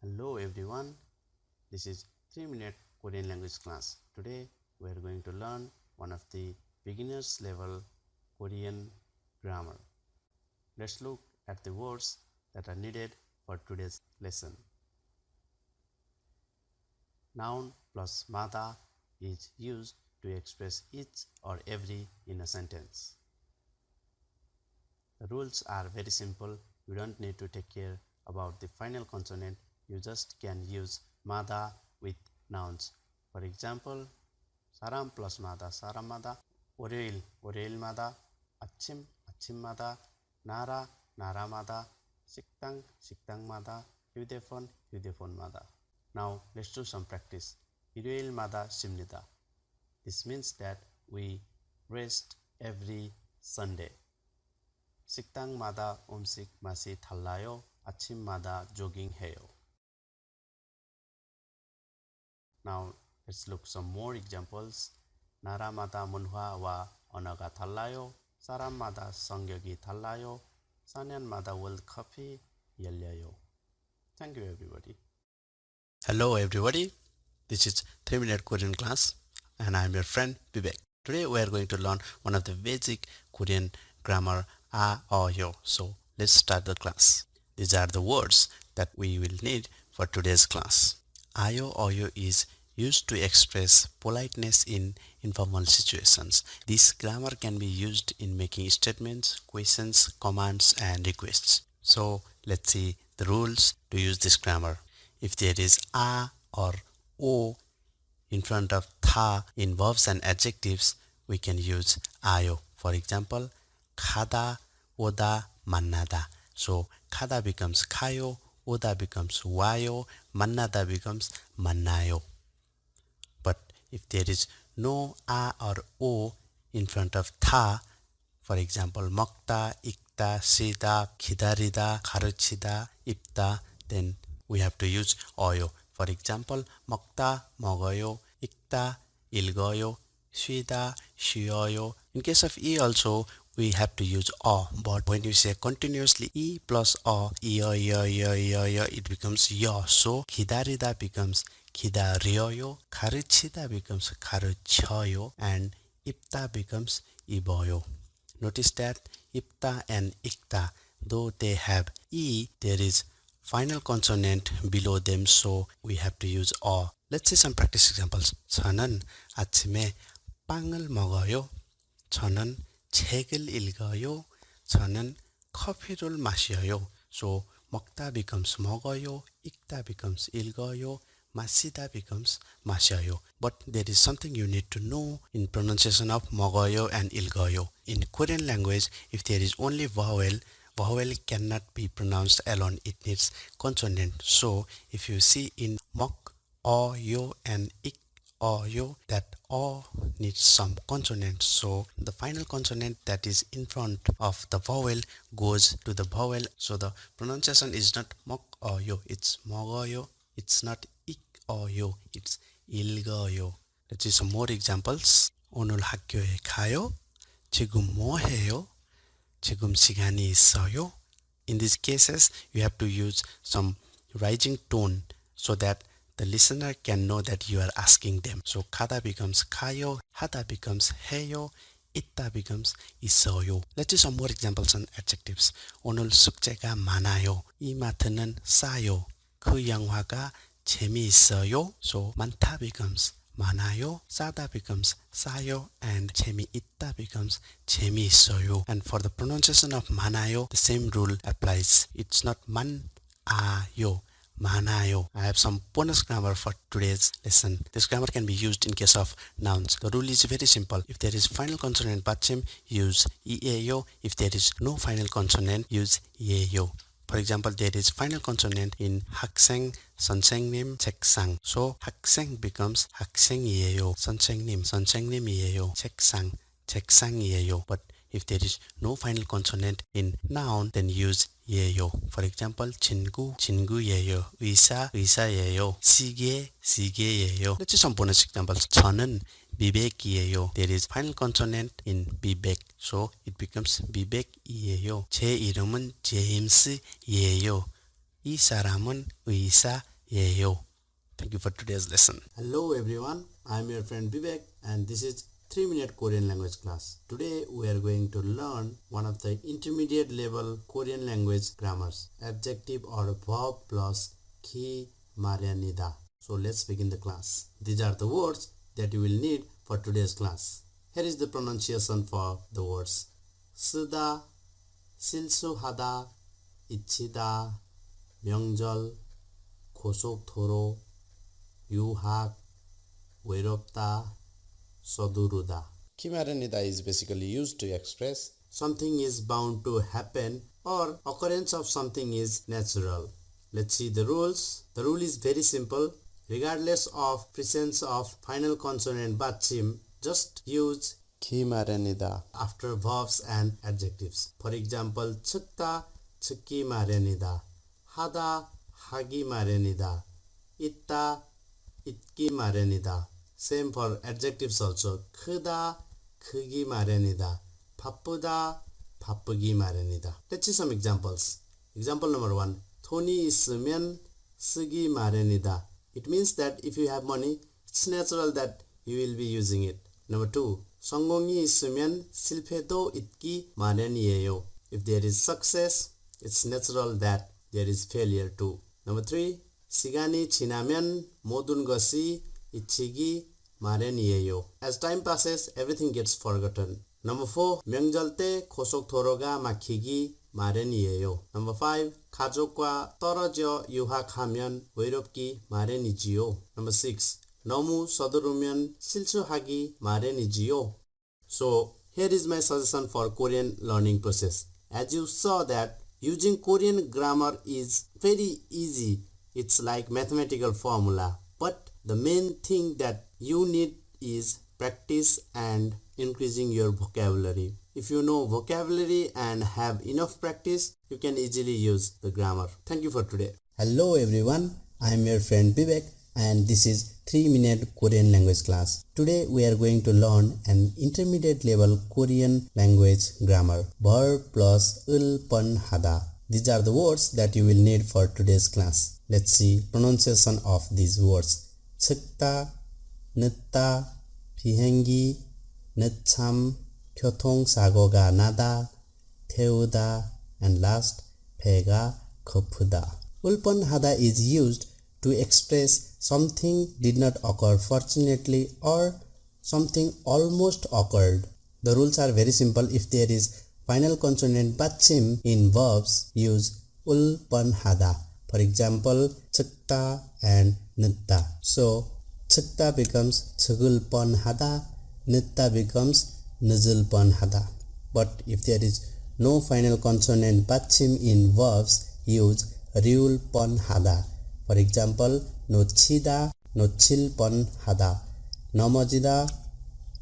Hello everyone, this is 3-minute Korean language class. Today we are going to learn one of the beginners level Korean grammar. Let's look at the words that are needed for today's lesson. Noun plus mada is used to express each or every in a sentence. The rules are very simple. You don't need to take care about the final consonant. You just can use mada with nouns. For example, 사람 plus mada, 사람마다, 월요일, 월요일마다, 아침, 아침마다, 나라, 나라마다, 식당, 식당마다, 휴대폰, 휴대폰마다. Now let's do some practice. 일요일마다 쉽니다. This means that we rest every Sunday. 식당마다 음식 맛이 달라요. 아침마다 조깅해요. Now let's look some more examples. 나라마다 문화와 언어가 달라요. 사람마다 성격이 달라요. 4년마다 월드컵이 열려요. Thank you everybody. Hello everybody. This is 3-minute Korean class and I am your friend Vivek. Today we are going to learn one of the basic Korean grammar a, yo. So let's start the class. These are the words that we will need for today's class. Ayo, yo is used to express politeness in informal situations. This grammar can be used in making statements, questions, commands, and requests. So let's see the rules to use this grammar. If there is a or o in front of tha in verbs and adjectives, we can use ayo. For example, 가다, 오다, 만나다. So 가다 becomes 가요, 오다 becomes 와요, 만나다 becomes 만나요. But if there is no a or o in front of tha, for example, 먹다, 읽다, 쓰다, 기다리다, 가르치다, 입다, then we have to use 어요. For example, 먹다, 먹어요, 읽다, 읽어요, 쉬다, 쉬어요. In case of e also, we have to use o, but when you say continuously e plus o, it becomes yo. So 기다리다 becomes 기다려요, 가르치다 becomes 가르쳐요, and 입다 becomes 입어요. Notice that 입다 and 읽다, though they have e, there is final consonant below them, so we have to use o. Let's see some practice examples. 저는 아침에 빵을 먹어요. 저는 책을 읽어요. 저는 커피를 마셔요. So 먹다 becomes 먹어요, 읽다 becomes 읽어요, 마시다 becomes 마셔요. But there is something you need to know in pronunciation of 먹어요 and 읽어요. In Korean language, if there is only vowel cannot be pronounced alone. It needs consonant. So if you see in 먹, yo and ik, yo, that o needs some consonant. So the final consonant that is in front of the vowel goes to the vowel. So the pronunciation is not 먹, yo, it's 먹어요. It's not ik, yo, it's 읽어요. Let's see some more examples. 오늘 학교에 가요. 지금 뭐 해요? 지금 시간이 있어요? In these cases, you have to use some rising tone so that the listener can know that you are asking them. So 가다 becomes 가요, 하다 becomes 해요, 있다 becomes 있어요. Let's do some more examples on adjectives. 오늘 숙제가 많아요. 이 마트는 싸요. 그 영화가 재미있어요. So 많다 becomes 많아요, 싸다 becomes 싸요, and 재미있다 becomes 재미있어요. And for the pronunciation of 많아요, the same rule applies. It's not 많아요, 많아요. I have some bonus grammar for today's lesson. This grammar can be used in case of nouns. The rule is very simple. If there is final consonant 받침, use 이에요. If there is no final consonant, use 예요. For example, there is final consonant in 학생, 선생님, 책상. So 학생 becomes 학생이에요. 선생님, 선생님이에요. 책상, 책상이에요. But if there is no final consonant in noun, then use 예요. For example, 친구, 친구예요. 의사, 의사예요. 시계, 시계예요. Let's see some bonus examples. 저는 비백이에요. There is final consonant in 비백, so it becomes 비백이에요. 제 이름은 제임스예요. 이 사람은 의사 예요. Thank you for today's lesson. Hello everyone, I am your friend Vivek and this is 3-minute Korean language class. Today we are going to learn one of the intermediate level Korean language grammars, adjective or verb plus ki 마련이다. So let's begin the class. These are the words that you will need for today's class. Here is the pronunciation for the words. 쓰다, 실수하다, 잊히다, 명절, 고속도로, 유학, 외롭다, 서두르다. 키 마련이다 is basically used to express something is bound to happen or occurrence of something is natural. Let's see the rules. The rule is very simple. Regardless of presence of final consonant 받침, just use 키 마련이다 after verbs and adjectives. For example, 측다, 측기 마련이다. 하다, 하기 마련이다. 있다, 있기 마련이다. Same for adjectives also. 크다, 크기 마련이다. 바쁘다, 바쁘기 마련이다. Let's see some examples. Example number 1. 돈이 있으면 쓰기 마련이다. It means that if you have money, it's natural that you will be using it. Number 2. 성공이 있으면 실패도 있기 마련이에요. If there is success, it's natural that there is failure too. Number 3. 시간이 지나면 모든 것이 잊히기 마련이에요. As time passes, everything gets forgotten. Number 4. 명절 때 고속도로가 막히기 마련이에요. Number 5. 가족과 떨어져 유학하면 외롭기 마련이지요. Number 6. 너무 서두르면 실수하기 마련이지요. So, here is my suggestion for Korean learning process. As you saw that using Korean grammar is very easy. It's like mathematical formula. But the main thing that you need is practice and increasing your vocabulary. If you know vocabulary and have enough practice, you can easily use the grammar. Thank you for today. Hello everyone, I am your friend Vivek and this is 3-minute Korean language class. Today we are going to learn an intermediate level Korean language grammar. Verb plus 을 뻔하다. These are the words that you will need for today's class. Let's see pronunciation of these words. 측다, 늦다, 비행기, 늦참, 교통사고가 나다, 태우다, and last, 배가 고프다. 을 뻔하다 is used to express something did not occur fortunately or something almost occurred. The rules are very simple. If there is final consonant 받침 in verbs, use 을 뻔하다. For example, 측다 and 늦다. So, 측다 becomes 측을 뻔하다, 늦다 becomes 늦을 뻔하다. But if there is no final consonant 받침 in verbs, use 리을 뻔하다. For example, 놓치다, 놓칠 뻔하다. 넘어지다,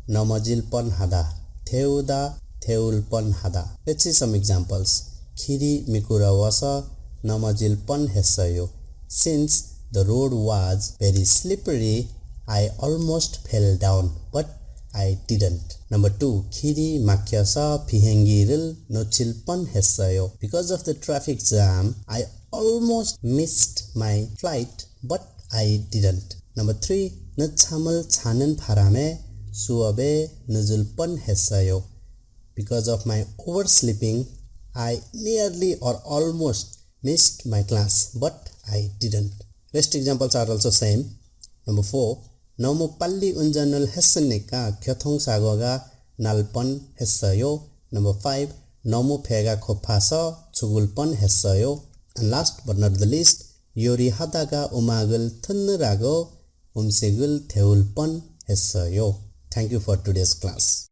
넘어질 뻔하다. 태우다, 태울 뻔하다. Let's see some examples. 길이 미끄러워서 넘어질 뻔했어요. Since the road was very slippery, I almost fell down, but I didn't. Number 2. 길이 막혀서 비행기를 놓칠 뻔했어요. Because of the traffic jam, I almost missed my flight, but I didn't. Number 3. 늦잠을 자는 바람에 수업에 늦을 뻔했어요. Because of my oversleeping, I nearly or almost missed my class, but I didn't. Rest examples are also same. Number 4. 너무 빨리 운전을 했으니까 교통사고가 날 뻔했어요. Number 5. 너무 배가 고파서 죽을 뻔했어요. And last but not the least, 요리하다가 음악을 듣느라고 음식을 데울 뻔했어요. Thank you for today's class.